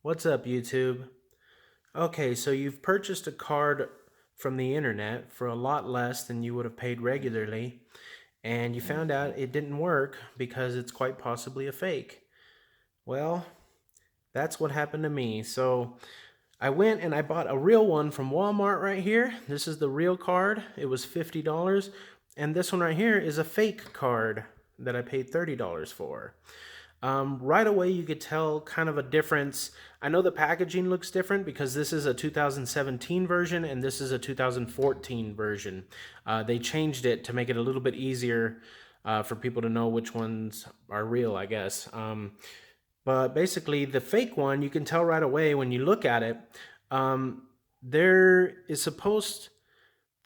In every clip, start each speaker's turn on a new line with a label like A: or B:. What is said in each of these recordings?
A: What's up, YouTube? Okay, so you've purchased a card from the internet for a lot less than you would have paid regularly, and you found out it didn't work because it's quite possibly a fake. Well, that's what happened to me. So I went and I bought a real one from Walmart right here. This is the real card. It was $50. And this one right here is a fake card that I paid $30 for. Right away, you could tell kind of a difference. I know the packaging looks different because this is a 2017 version and this is a 2014 version. They changed it to make it a little bit easier for people to know which ones are real, I guess. But basically, the fake one, you can tell right away when you look at it. There is supposed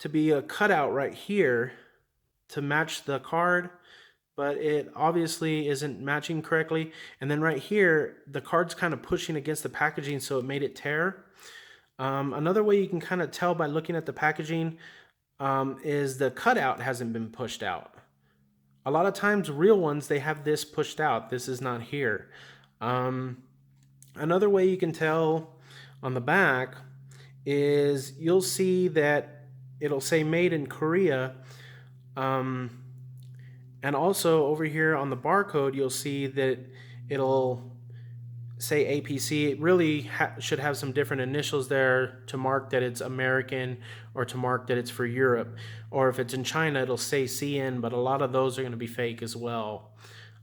A: to be a cutout right here to match the card, but it obviously isn't matching correctly. And then right here, the card's kind of pushing against the packaging, so it made it tear. Another way you can kind of tell by looking at the packaging is the cutout hasn't been pushed out. A lot of times, real ones, they have this pushed out. This is not here. Another way you can tell on the back is you'll see that it'll say made in Korea. And also over here on the barcode, you'll see that it'll say APC. It really should have some different initials there to mark that it's American or to mark that it's for Europe. Or if it's in China, it'll say CN, but a lot of those are going to be fake as well.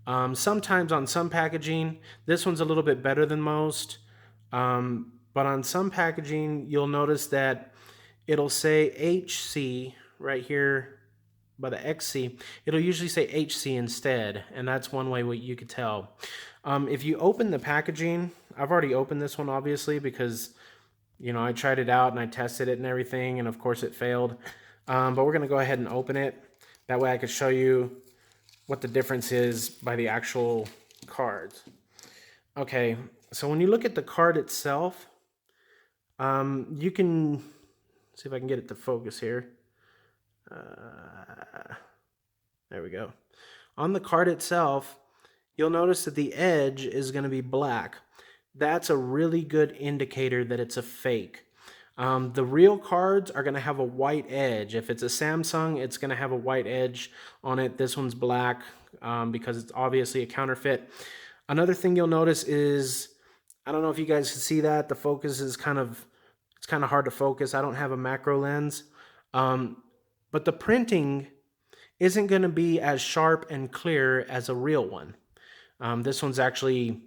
A: Sometimes on some packaging, this one's a little bit better than most. But on some packaging, you'll notice that it'll say HC right here by the XC. It'll usually say HC instead, and that's one way what you could tell. If you open the packaging, I've already opened this one obviously because I tried it out and I tested it and everything, and of course it failed. But we're gonna go ahead and open it. That way I could show you what the difference is by the actual cards. Okay, so when you look at the card itself, you can see if I can get it to focus here. There we go. On the card itself, you'll notice that the edge is going to be black. That's a really good indicator that it's a fake. The real cards are going to have a white edge. If it's a Samsung, it's going to have a white edge on it. This one's black because it's obviously a counterfeit. Another thing you'll notice is, I don't know if you guys can see that, the focus is it's kind of hard to focus. I don't have a macro lens. But the printing isn't going to be as sharp and clear as a real one. This one's actually,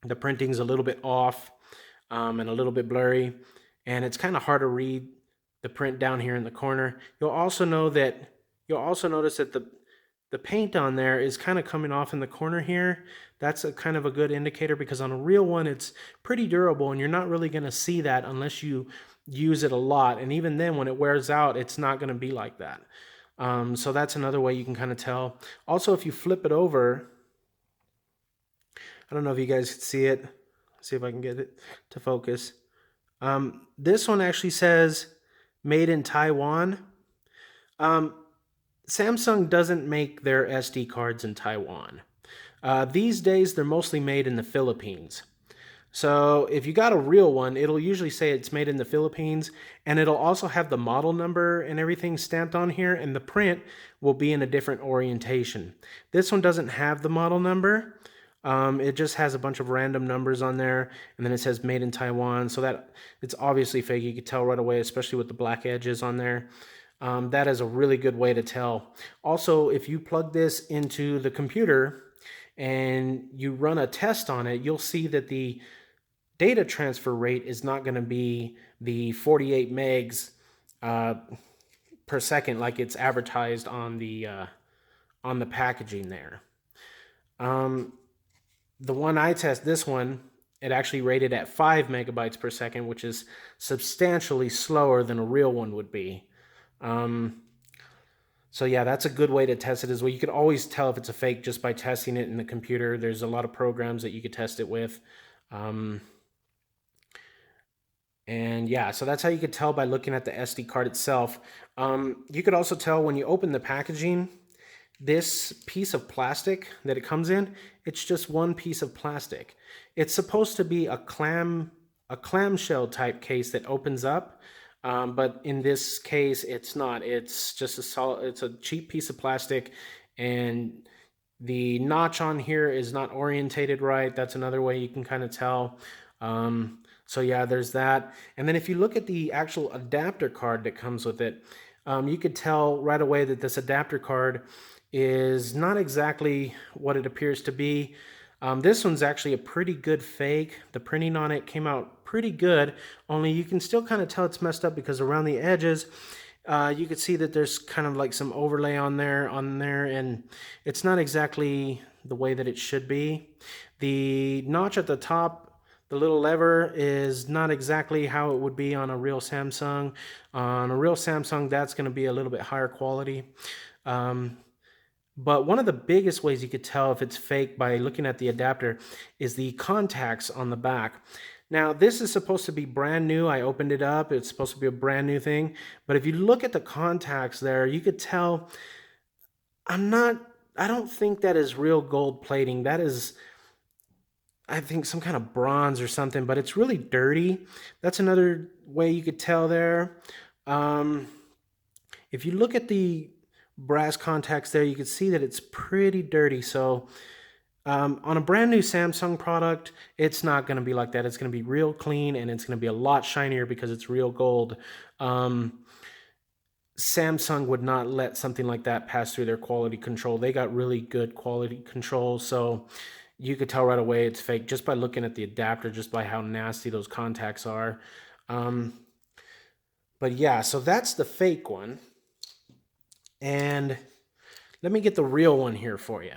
A: the printing's a little bit off and a little bit blurry, and it's kind of hard to read the print down here in the corner. You'll also notice that the paint on there is kind of coming off in the corner here. That's a kind of a good indicator because on a real one, it's pretty durable and you're not really going to see that unless you use it a lot. And even then, when it wears out, it's not going to be like that. So that's another way you can kind of tell. Also, if you flip it over, I don't know if you guys can see it. Let's see if I can get it to focus. This one actually says made in Taiwan. Samsung doesn't make their SD cards in Taiwan. These days, they're mostly made in the Philippines. So if you got a real one, it'll usually say it's made in the Philippines, and it'll also have the model number and everything stamped on here, and the print will be in a different orientation. This one doesn't have the model number. It just has a bunch of random numbers on there, and then it says made in Taiwan, so that it's obviously fake. You can tell right away, especially with the black edges on there. That is a really good way to tell. Also, if you plug this into the computer and you run a test on it, you'll see that the data transfer rate is not going to be the 48 megs per second like it's advertised on the packaging there. The one I test, this one, it actually rated at 5 megabytes per second, which is substantially slower than a real one would be. So yeah, that's a good way to test it as well. You can always tell if it's a fake just by testing it in the computer. There's a lot of programs that you could test it with. And yeah, so that's how you could tell by looking at the SD card itself. You could also tell when you open the packaging, this piece of plastic that it comes in, it's just one piece of plastic. It's supposed to be a clamshell type case that opens up, but in this case, it's not. It's just it's a cheap piece of plastic, and the notch on here is not orientated right. That's another way you can kind of tell. So yeah, there's that. And then if you look at the actual adapter card that comes with it, you could tell right away that this adapter card is not exactly what it appears to be. This one's actually a pretty good fake. The printing on it came out pretty good, only you can still kind of tell it's messed up because around the edges, you can see that there's kind of like some overlay on there, and it's not exactly the way that it should be. The notch at the top, the little lever, is not exactly how it would be on a real Samsung. On a real Samsung, that's going to be a little bit higher quality. But one of the biggest ways you could tell if it's fake by looking at the adapter is the contacts on the back. Now, this is supposed to be brand new. I opened it up. It's supposed to be a brand new thing. But if you look at the contacts there, you could tell I don't think that is real gold plating. That is, I think, some kind of bronze or something, but it's really dirty. That's another way you could tell there. If you look at the brass contacts there, you can see that it's pretty dirty. So on a brand new Samsung product, it's not going to be like that. It's going to be real clean, and it's going to be a lot shinier because it's real gold. Samsung would not let something like that pass through their quality control. They got really good quality control, so you could tell right away it's fake just by looking at the adapter, just by how nasty those contacts are. But yeah, so that's the fake one. And let me get the real one here for you.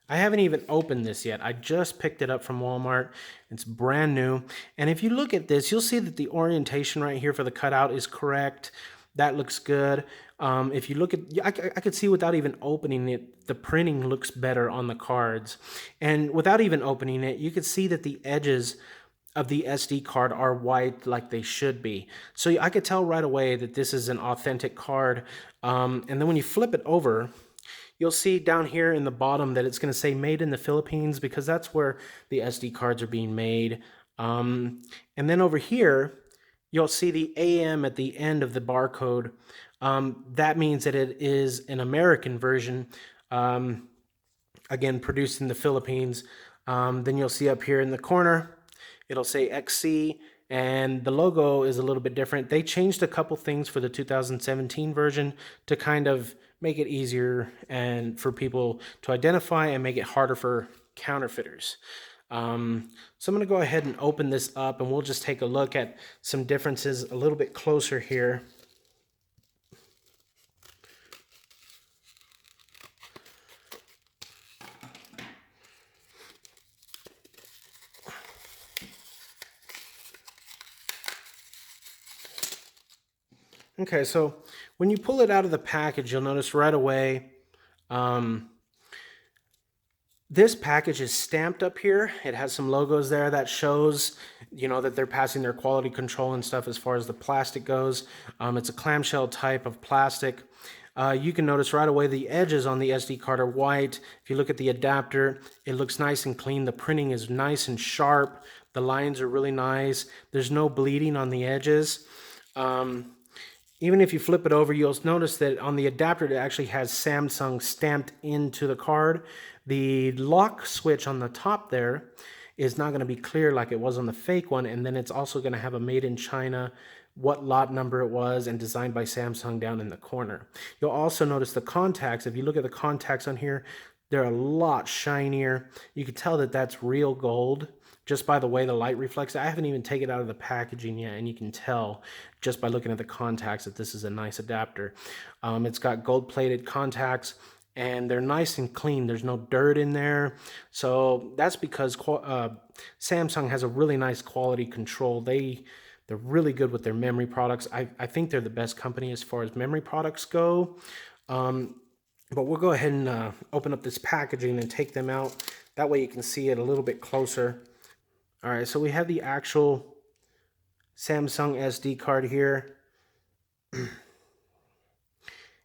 A: I haven't even opened this yet. I just picked it up from Walmart. It's brand new. And if you look at this, you'll see that the orientation right here for the cutout is correct. That looks good. If you look at, I could see without even opening it, the printing looks better on the cards. And without even opening it, you could see that the edges of the SD card are white like they should be. So I could tell right away that this is an authentic card. And then when you flip it over, you'll see down here in the bottom that it's going to say made in the Philippines, because that's where the SD cards are being made. And then over here, you'll see the AM at the end of the barcode. That means that it is an American version, again, produced in the Philippines. Then you'll see up here in the corner, it'll say XC, and the logo is a little bit different. They changed a couple things for the 2017 version to kind of make it easier and for people to identify and make it harder for counterfeiters. So I'm going to go ahead and open this up, and we'll just take a look at some differences a little bit closer here. Okay, so when you pull it out of the package, you'll notice right away this package is stamped up here. It has some logos there that shows, you know, that they're passing their quality control and stuff as far as the plastic goes. It's a clamshell type of plastic. You can notice right away the edges on the SD card are white. If you look at the adapter, it looks nice and clean. The printing is nice and sharp. The lines are really nice. There's no bleeding on the edges. Even if you flip it over, you'll notice that on the adapter, it actually has Samsung stamped into the card. The lock switch on the top there is not going to be clear like it was on the fake one. And then it's also going to have a made in China, what lot number it was, and designed by Samsung down in the corner. You'll also notice the contacts. If you look at the contacts on here, they're a lot shinier. You can tell that that's real gold just by the way the light reflects. I haven't even taken it out of the packaging yet, and you can tell just by looking at the contacts that this is a nice adapter. It's got gold-plated contacts, and they're nice and clean. There's no dirt in there. So that's because Samsung has a really nice quality control. They're really good with their memory products. I think they're the best company as far as memory products go. But we'll go ahead and open up this packaging and take them out. That way you can see it a little bit closer. All right, so we have the actual Samsung SD card here.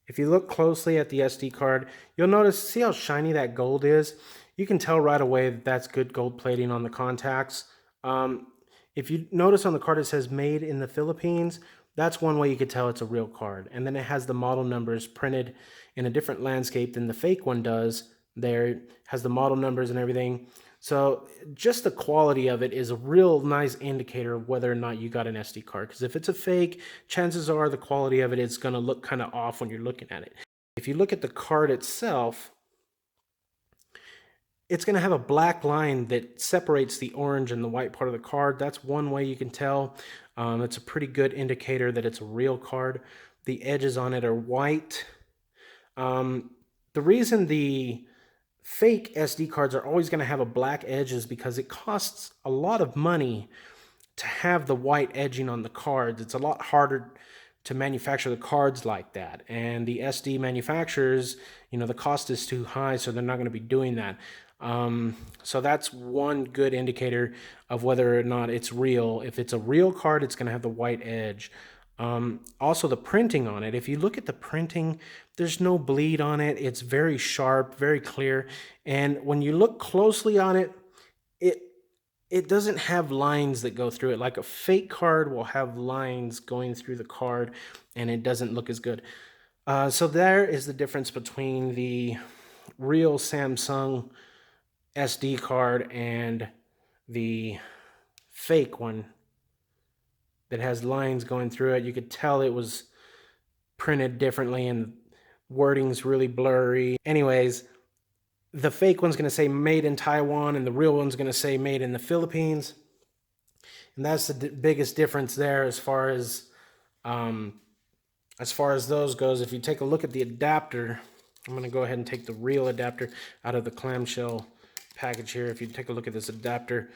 A: If you look closely at the SD card, you'll notice, see how shiny that gold is? You can tell right away that that's good gold plating on the contacts. If you notice on the card it says made in the Philippines, that's one way you could tell it's a real card. And then it has the model numbers printed in a different landscape than the fake one does. There it has the model numbers and everything. So just the quality of it is a real nice indicator of whether or not you got an SD card. Because if it's a fake, chances are the quality of it is going to look kind of off when you're looking at it. If you look at the card itself, it's going to have a black line that separates the orange and the white part of the card. That's one way you can tell. It's a pretty good indicator that it's a real card. The edges on it are white. The reason the fake SD cards are always going to have a black edge is because it costs a lot of money to have the white edging on the cards. It's a lot harder to manufacture the cards like that, and the SD manufacturers, the cost is too high, so they're not going to be doing that. So that's one good indicator of whether or not it's real. If it's a real card, it's going to have the white edge. Also the printing on it, if you look at the printing, there's no bleed on it. It's very sharp, very clear. And when you look closely on it, it doesn't have lines that go through it. Like a fake card will have lines going through the card and it doesn't look as good. So there is the difference between the real Samsung SD card and the fake one that has lines going through it. You could tell it was printed differently and wording's really blurry. Anyways, the fake one's going to say made in Taiwan and the real one's going to say made in the Philippines. And that's the biggest difference there as far as those goes. If you take a look at the adapter, I'm going to go ahead and take the real adapter out of the clamshell package here. If you take a look at this adapter,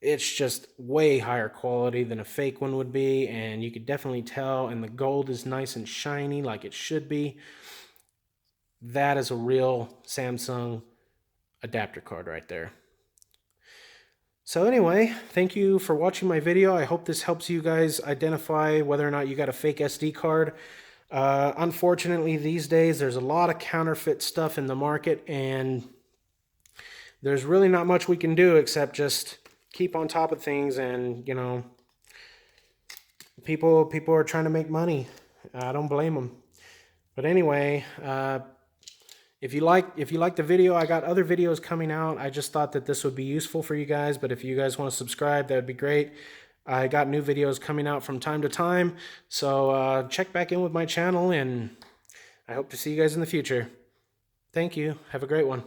A: it's just way higher quality than a fake one would be, and you could definitely tell, and the gold is nice and shiny like it should be. That is a real Samsung adapter card right there. So anyway, thank you for watching my video. I hope this helps you guys identify whether or not you got a fake SD card. Unfortunately, these days there's a lot of counterfeit stuff in the market, and there's really not much we can do except just keep on top of things. And people are trying to make money. I don't blame them. But anyway, if you like the video, I got other videos coming out. I just thought that this would be useful for you guys. But if you guys want to subscribe, that would be great. I got new videos coming out from time to time. So check back in with my channel, and I hope to see you guys in the future. Thank you. Have a great one.